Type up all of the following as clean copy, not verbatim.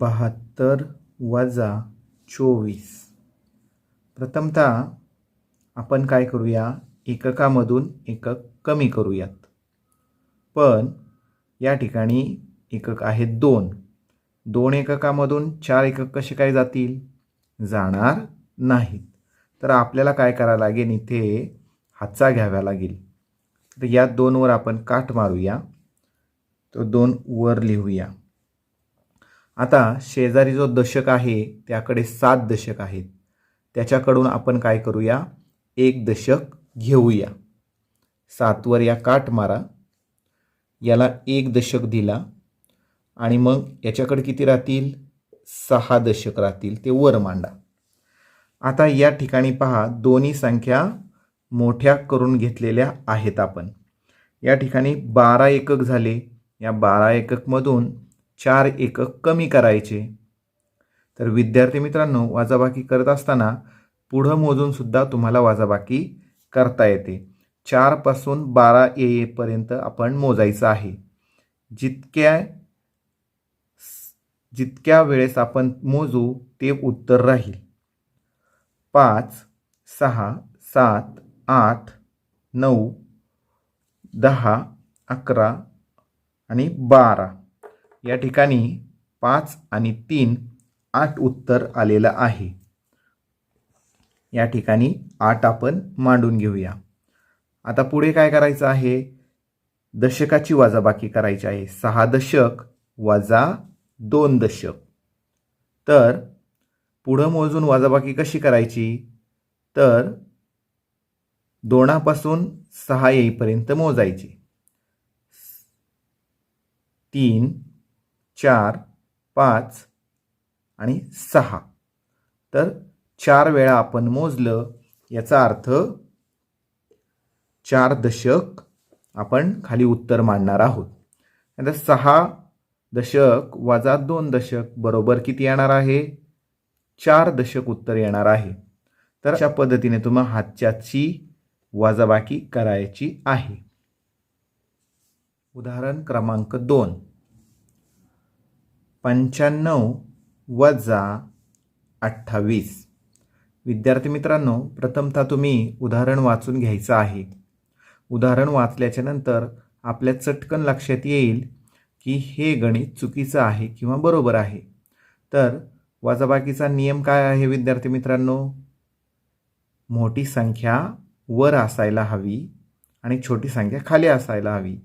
72 वजा 24। प्रथमतः आपण काय करूया, एककामधून एकक कमी करूयात। पण या ठिकाणी एकक आहेत 2। 2 एककामधून 4 एकक कसे काय जातील? जाणार नाहीत। तर आपल्याला काय करावं लागेल, इथे हातचा घ्यावा लागेल। तर या 2 वर आपण काट मारूया, तो 2 वर लिहूया। आता शेजारी जो दशक आहे त्याकडे 7 दशक आहेत, त्याच्याकडून आपण काय करूया, 1 दशक घेऊया। 7 वर या काट मारा, याला 1 दशक दिला आणि मग याच्याकडे किती राहतील, 6 दशक राहतील, ते वर मांडा। आता या ठिकाणी पहा, दोन्ही संख्या मोठ्या करून घेतलेल्या आहेत आपण। या ठिकाणी 12 एकक झाले, या 12 एकक मधून 4 एकक कमी करायचे। तर विद्यार्थी मित्रांनो, वजाबाकी करत असताना पुढे मोजून सुद्धा तुम्हाला वजाबाकी करता येते। 4 पासून 12 येईपर्यंत आपण मोजायचं आहे। जितक्या वेळेस आपण मोजू ते उत्तर राहील। 5, 6, 7, 8, 9, 10, 11 आणि 12 या ठिकाणी 5 आणि 3 8 उत्तर आलेलं आहे। या ठिकाणी 8 आपण मांडून घेऊया। आता पुढे काय करायचं आहे, दशकाची वजाबाकी करायची आहे। 6 दशक वजा 2 दशक। तर पुढे मोजून वजाबाकी कशी करायची, तर 2 पासून 6 येईपर्यंत मोजायची। 3, 4, 5 आणि 6। तर 4 वेळा आपण मोजलं, याचा अर्थ 4 दशक आपण खाली उत्तर मांडणार आहोत। आता 6 दशक वजा 2 दशक बरोबर किती येणार आहे, 4 दशक उत्तर येणार आहे। तर अशा पद्धतीने तुम्हाला हातच्याची वजाबाकी करायची आहे। उदाहरण क्रमांक 2, 95 वजा 28। विद्यार्थी मित्रांनो, प्रथमतः तुम्ही उदाहरण वाचून घ्यायचं आहे। उदाहरण वाचल्याच्या नंतर आपल्या चटकन लक्षात येईल की हे गणित चुकीचं आहे किंवा बरोबर आहे। तर वजाबाकीचा नियम काय आहे विद्यार्थी मित्रांनो, मोठी संख्या वर असायला हवी आणि छोटी संख्या खाली असायला हवी।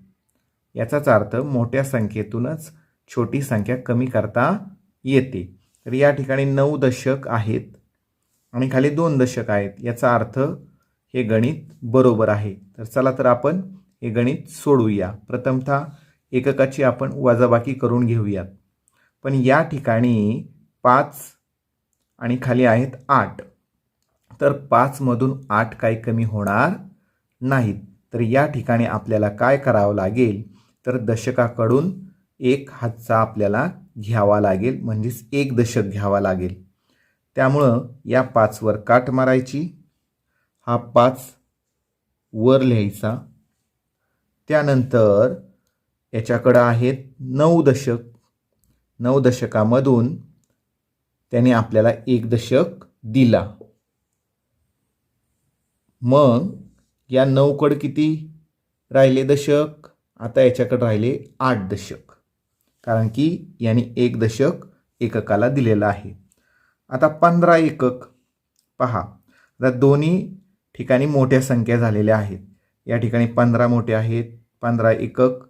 याचाच अर्थ मोठ्या संख्येतूनच छोटी संख्या कमी करता येते। तर या ठिकाणी 9 दशक आहेत आणि खाली 2 दशक आहेत, याचा अर्थ हे गणित बरोबर आहे। तर चला तर आपण हे गणित सोडवूया। प्रथमतः एककाची आपण वजाबाकी करून घेऊयात। पण या ठिकाणी 5 आणि खाली आहेत 8, तर 5 मधून 8 काही कमी होणार नाहीत। तर या ठिकाणी आपल्याला काय करावं लागेल, तर दशकाकडून 1 हातचा आपल्याला घ्यावा लागेल, म्हणजेच 1 दशक घ्यावा लागेल। त्यामुळं या 5 वर काट मारायची, हा 5 वर लिहायचा। त्यानंतर याच्याकडे आहेत 9 दशक। 9 दशकामधून त्याने आपल्याला 1 दशक दिला। मग या 9 कडे किती राहिले दशक, आता याच्याकडे राहिले 8 दशक, कारण की याने 1 दशक एककाला दिलेला आहे। आता 15 एकक पहा, आता दोन्ही ठिकाणी मोठ्या संख्या झालेल्या आहेत। या ठिकाणी 15 मोठे आहेत, 15 एकक,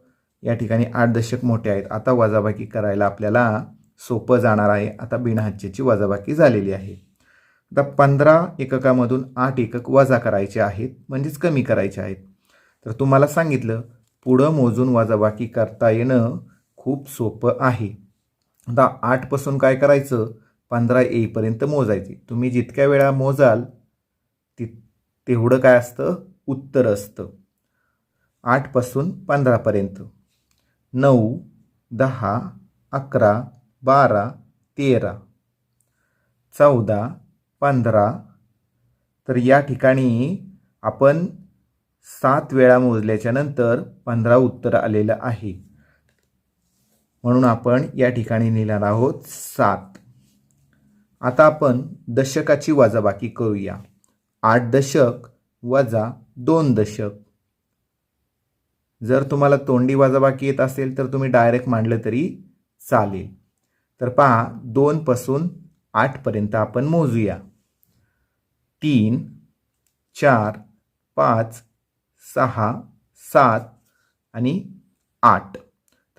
या ठिकाणी 8 दशक मोठे आहेत। आता वजाबाकी करायला आपल्याला सोपं जाणार आहे। आता बिनहाच्याची वजाबाकी झालेली आहे। आता 15 एककामधून 8 एकक वजा करायचे आहेत, म्हणजेच कमी करायचे आहेत। तर तुम्हाला सांगितलं, पुढे मोजून वजाबाकी करता येणं खूप सोपं आहे। आता 8 पासून काय करायचं, 15 येईपर्यंत मोजायचे। तुम्ही जितक्या वेळा मोजाल तेवढं काय असतं, उत्तर असतं। 8 पासून 15 पर्यंत 9, 10, 11, 12, 13, 14, 15। तर या ठिकाणी आपण 7 वेळा मोजल्याच्या नंतर 15 उत्तर आलेलं आहे। म्हणून आपण या ठिकाणी लिहिणार आहोत 7. आता आपण दशकाची वजाबाकी करूया. 8 दशक वजा 2 दशक. जर तुम्हाला तोंडी वजाबाकी येत असेल तर तुम्ही डायरेक्ट मांडलं तरी चालेल. तर पहा 2 पासून 8 पर्यंत आपण मोजूया. 3, 4, 5, 6, 7 आणि 8.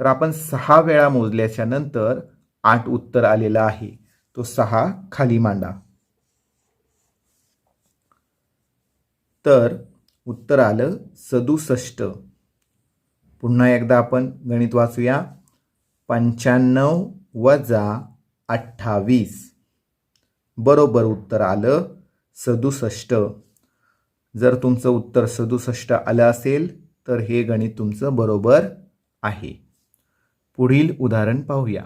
तर आपण 6 वेळा मोजल्याच्या नंतर 8 उत्तर आलेला आहे. तो 6 खाली मांडा. तर उत्तर आलं 67. पुन्हा एकदा आपण गणित वाचूया. 95 वजा 28 बरोबर उत्तर आलं 67. जर तुमचं उत्तर 67 आलं असेल तर हे गणित तुमचं बरोबर आहे. पुढील उदाहरण पाहूया.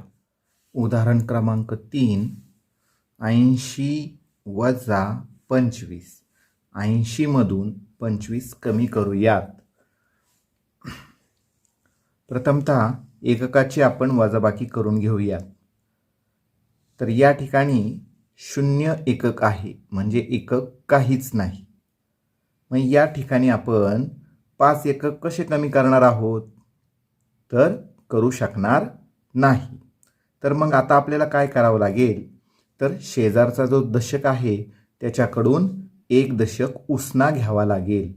उदाहरण क्रमांक 3. 80 वजा 25. 80 मधून 25 कमी करूयात. प्रथमतः एककाची आपण वजाबाकी करून घेऊयात. तर या ठिकाणी 0 एकक आहे, म्हणजे एकक काहीच नाही. मग या ठिकाणी आपण 5 एकक कसे कमी करणार आहोत? तर करू शकणार नाही. तर मग आता आपल्याला काय करावं लागेल? तर शेजारचा जो दशक आहे त्याच्याकडून 1 दशक उसना घ्यावा लागेल.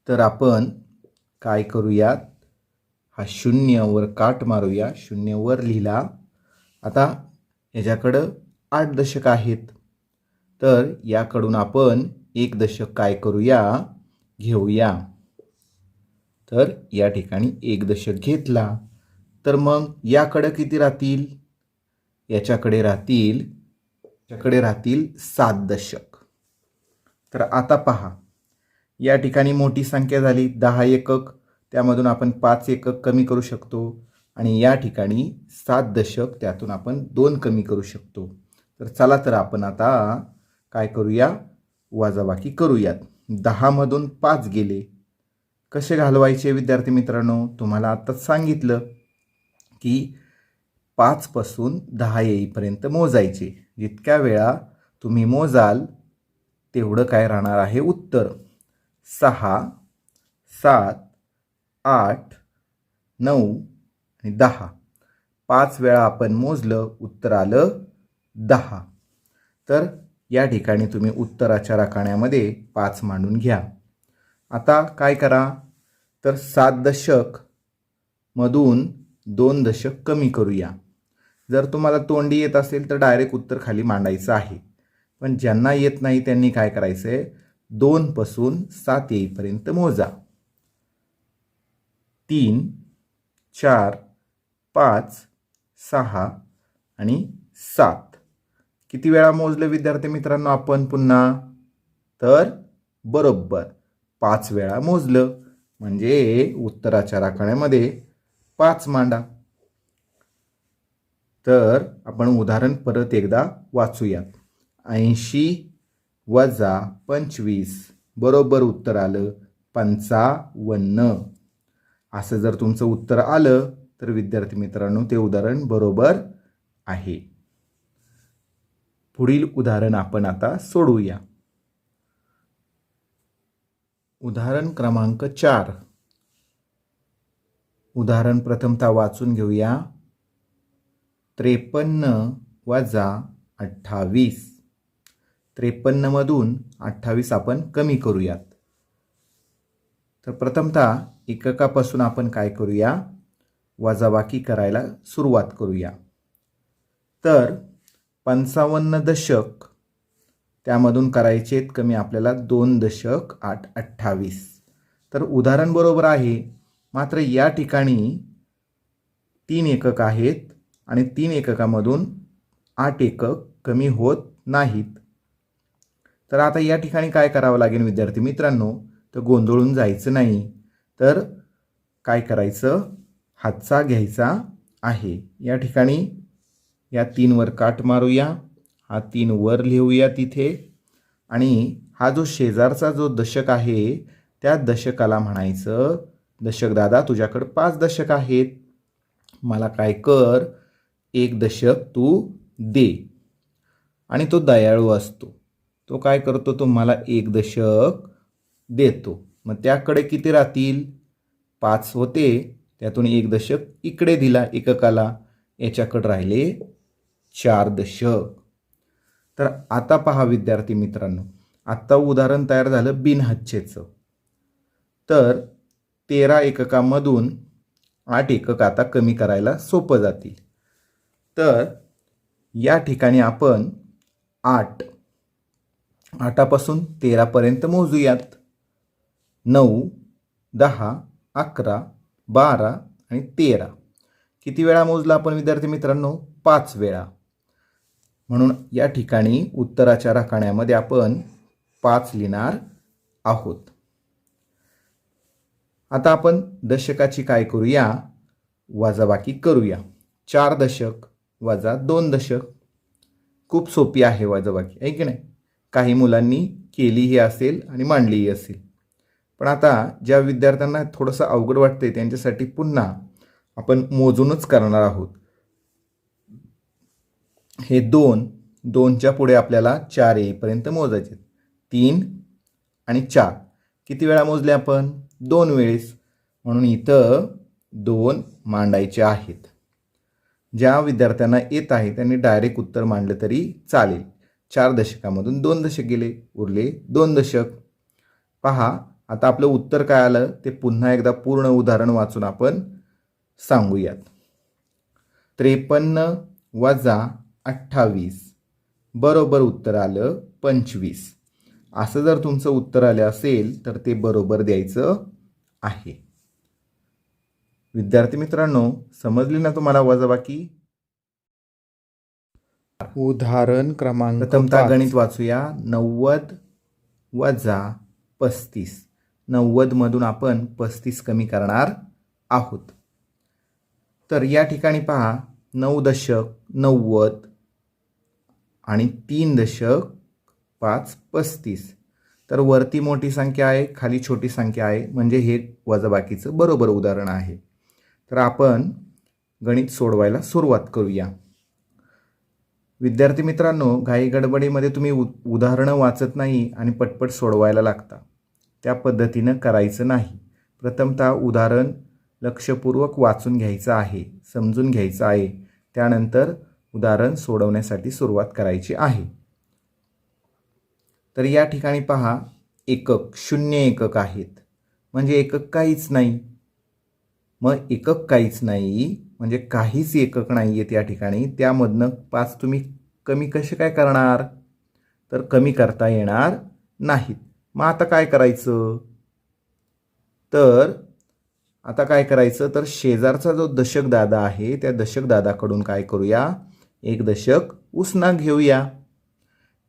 तर आपण काय करूयात? हा 0 वर काट मारूया. 0 वर लिहिला. आता याच्याकडं 8 दशक आहेत. तर याकडून आपण 1 दशक काय करूया? घेऊया. तर या ठिकाणी 1 दशक घेतला. तर मग याकडे किती राहतील? याच्याकडे राहतील 7 दशक. तर आता पहा, या ठिकाणी मोठी संख्या झाली 10 एकक. त्यामधून आपण 5 एकक कमी करू शकतो. आणि या ठिकाणी 7 दशक, त्यातून आपण 2 कमी करू शकतो. तर चला तर आपण आता काय करूया? वजाबाकी करूयात. 10 मधून 5 गेले. कसे घालवायचे विद्यार्थी मित्रांनो? तुम्हाला आताच सांगितलं की 5 पासून 10 येईपर्यंत मोजायचे. जितक्या वेळा तुम्ही मोजाल तेवढं काय राहणार आहे उत्तर. 6, 7, 8, 9 आणि 10. 5 वेळा आपण मोजलं, उत्तर आलं 10. तर या ठिकाणी तुम्ही उत्तराच्या रकान्यामध्ये 5 मांडून घ्या. आता काय करा? तर 7 दशक मधून 2 दशक कमी करूया. जर तुम्हाला तोंडी येत असेल तर डायरेक्ट उत्तर खाली मांडायचं आहे. पण ज्यांना येत नाही त्यांनी काय करायचं आहे? 2 पासून 7 येईपर्यंत मोजा. 3, 4, 5, 6 आणि 7. किती वेळा मोजले विद्यार्थी मित्रांनो आपण पुन्हा? तर बरोबर 5 वेळा मोजलं. म्हणजे उत्तराच्या राखाण्यामध्ये 5 मांडा. तर आपण उदाहरण परत एकदा वाचूयात. 80 वजा 25 बरोबर उत्तर आलं 55. असं जर तुमचं उत्तर आलं तर विद्यार्थी मित्रांनो ते उदाहरण बरोबर आहे. पुढील उदाहरण आपण आता सोडवूया. उदाहरण क्रमांक 4. उदाहरण प्रथमतः वाचून घेऊया. 53 वजा 28. 53 मधून 28 आपण कमी करूयात. तर प्रथमतः एककापासून आपण काय करूया? वजाबाकी करायला सुरुवात करूया. तर 55 दशक, त्यामधून करायचे कमी आपल्याला 2 दशक 8, 28. तर उदाहरण बरोबर आहे. मात्र या ठिकाणी 3 एकक आहेत आणि 3 एककामधून 8 एकक कमी होत नाहीत. तर आता या ठिकाणी काय करावं लागेल विद्यार्थी मित्रांनो? तर गोंधळून जायचं नाही. तर काय करायचं? हातचा घ्यायचा आहे. या ठिकाणी या 3 वर काट मारूया. हा 3 वर लिहूया तिथे. आणि हा जो शेजारचा जो दशक आहे त्या दशकाला म्हणायचं, दशक दादा तुझ्याकडे 5 दशक आहेत. मला काय कर, 1 दशक तू दे. आणि तो दयाळू असतो. तो काय करतो, तो मला 1 दशक देतो. मग त्याकडे किती राहतील, 5 होते, त्यातून 1 दशक इकडे दिला एककाला, याच्याकडे राहिले 4 दशक. तर आता पहा विद्यार्थी मित्रांनो, आत्ता उदाहरण तयार झालं बिनहच्चेचं. तर 13 एककामधून 8 एकक आता कमी करायला सोपं जातील. तर या ठिकाणी आपण 8पासून 13 पर्यंत मोजूयात. 9, 10, 11, 12 आणि 13. किती वेळा मोजला आपण विद्यार्थी मित्रांनो, 5 वेळा. म्हणून या ठिकाणी उत्तराच्या रकान्यामध्ये आपण 5 लिहिणार आहोत. आता आपण दशकाची काय करूया, वजाबाकी करूया. 4 दशक वजा 2 दशक. खूप सोपी आहे वजाबाकी, आहे की नाही. काही मुलांनी केलीही असेल आणि मांडलीही असेल. पण आता ज्या विद्यार्थ्यांना थोडंसं अवघड वाटते त्यांच्यासाठी पुन्हा आपण मोजूनच करणार आहोत. हे 2च्या पुढे आपल्याला 4 येईपर्यंत मोजायचे. 3 आणि 4 किती वेळा मोजले आपण, 2 वेळेस. म्हणून इथं 2 मांडायचे आहेत. ज्या विद्यार्थ्यांना येत आहे त्यांनी डायरेक्ट उत्तर मांडलं तरी चालेल. 4 दशकामधून 2 दशक गेले, उरले 2 दशक. पहा आता आपलं उत्तर काय आलं ते पुन्हा एकदा पूर्ण उदाहरण वाचून आपण सांगूयात. 53 वजा 28 बरोबर उत्तर आलं 25. असं जर तुमचं उत्तर आलं असेल तर ते बरोबर द्यायचं आहे. विद्यार्थी मित्रांनो, समजली ना तुम्हाला वजाबाकी? उदाहरण क्रमांक प्रथमतः गणित वाचूया. 90 वजा 35. 90 मधून आपण 35 कमी करणार आहोत. तर या ठिकाणी पहा 9 दशक 90 आणि 3 दशक 5 35. तर वरती मोठी संख्या आहे, खाली छोटी संख्या आहे, म्हणजे हे वजाबाकीचं बरोबर उदाहरण आहे. तर आपण गणित सोडवायला सुरुवात करूया. विद्यार्थी मित्रांनो, घाई गडबडीमध्ये तुम्ही उदाहरणं वाचत नाही आणि पटपट सोडवायला लागता. त्या पद्धतीनं करायचं नाही. प्रथमतः उदाहरण लक्षपूर्वक वाचून घ्यायचं आहे, समजून घ्यायचं आहे. त्यानंतर उदाहरण सोडवण्यासाठी सुरुवात करायची आहे. तर या ठिकाणी पहा एकक 0 एकक आहेत, म्हणजे एकक काहीच नाही. मग एकक काहीच नाही म्हणजे काहीच एकक नाही आहेत या ठिकाणी. त्यामधनं 5 तुम्ही कमी कसे काय करणार, तर कमी करता येणार नाहीत. मग आता काय करायचं, तर आता काय करायचं, तर शेजारचा जो दशक दादा आहे त्या दशक दादाकडून काय करूया, 1 दशक उसना घेऊया.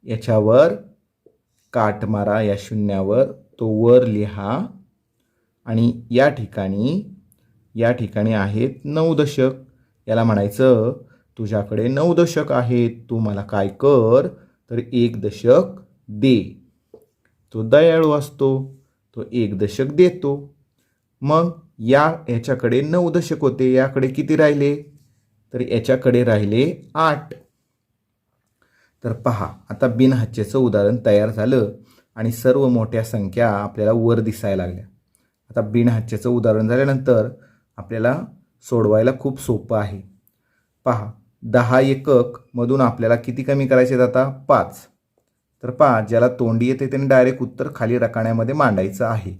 याच्यावर काट मारा, या शून्यावर तो वर लिहा. आणि या ठिकाणी आहेत 9 दशक. याला म्हणायचं तुझ्याकडे 9 दशक आहेत, तू मला काय कर, तर 1 दशक दे. तो दयाळू असतो, तो 1 दशक देतो. मग याच्याकडे 9 दशक होते, याकडे किती राहिले, तर याच्याकडे राहिले 8. तर पहा आता बिनहच्चेचं उदाहरण तयार झालं आणि सर्व मोठ्या संख्या आपल्याला वर दिसायला लागल्या. आता बिनहच्चेचं उदाहरण झाल्यानंतर आपल्याला सोडवायला खूप सोपं आहे. पहा 10 एकक मधून आपल्याला किती कमी करायचे, आता 5. तर पहा ज्याला तोंडी येते त्याने डायरेक्ट उत्तर खाली रकान्यामध्ये मांडायचं आहे.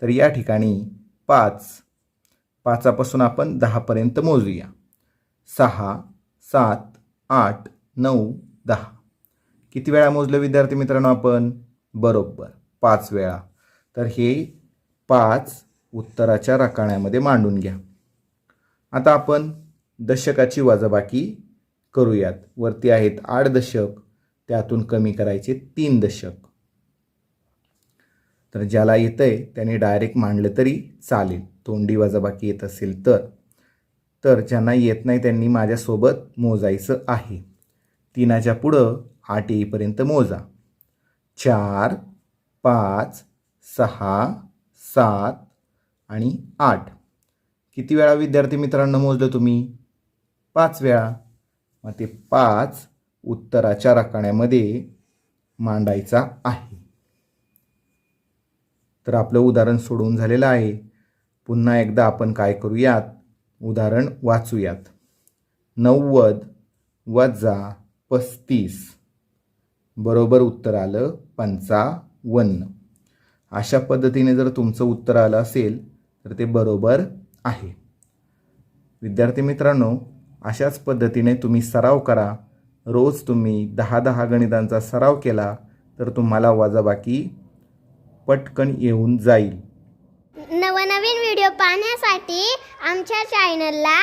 तर या ठिकाणी 5पासून आपण 10 पर्यंत मोजूया. 6, 7, 8, 9, 10. किती वेळा मोजलं विद्यार्थी मित्रांनो आपण, बरोबर 5 वेळा. तर हे 5 उत्तराच्या रकान्यामध्ये मांडून घ्या. आता आपण दशकाची वजाबाकी करूयात. वरती आहेत 8 दशक, त्यातून कमी करायचे 3 दशक. तर ज्याला येतंय त्याने डायरेक्ट मांडलं तरी चालेल, तोंडी वजाबाकी येत असेल तर ज्यांना येत नाही त्यांनी माझ्यासोबत मोजायचं आहे. 3च्या पुढं 8 येईपर्यंत मोजा. 4, 5, 6, 7 आणि 8. किती वेळा विद्यार्थी मित्रांनो मोजलं तुम्ही? 5 वेळा. मग ते 5 उत्तराच्या रकान्यामध्ये मांडायचा आहे. तर आपलं उदाहरण सोडवून झालेलं आहे. पुन्हा एकदा आपण काय करूयात? उदाहरण वाचूयात. 90 वजा 35 बरोबर उत्तर आलं 55. अशा पद्धतीने जर तुमचं उत्तर आलं असेल तर ते बरोबर आहे. विद्यार्थी मित्रांनो, अशाच पद्धतीने तुम्ही सराव करा. रोज तुम्ही 10-10 गणितांचा सराव केला तर तुम्हाला वजाबाकी पटकन येऊन जाईल. नवनवीन व्हिडिओ पाहण्यासाठी आमच्या चॅनलला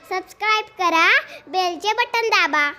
सबस्क्राईब करा, बेलचे बटन दाबा.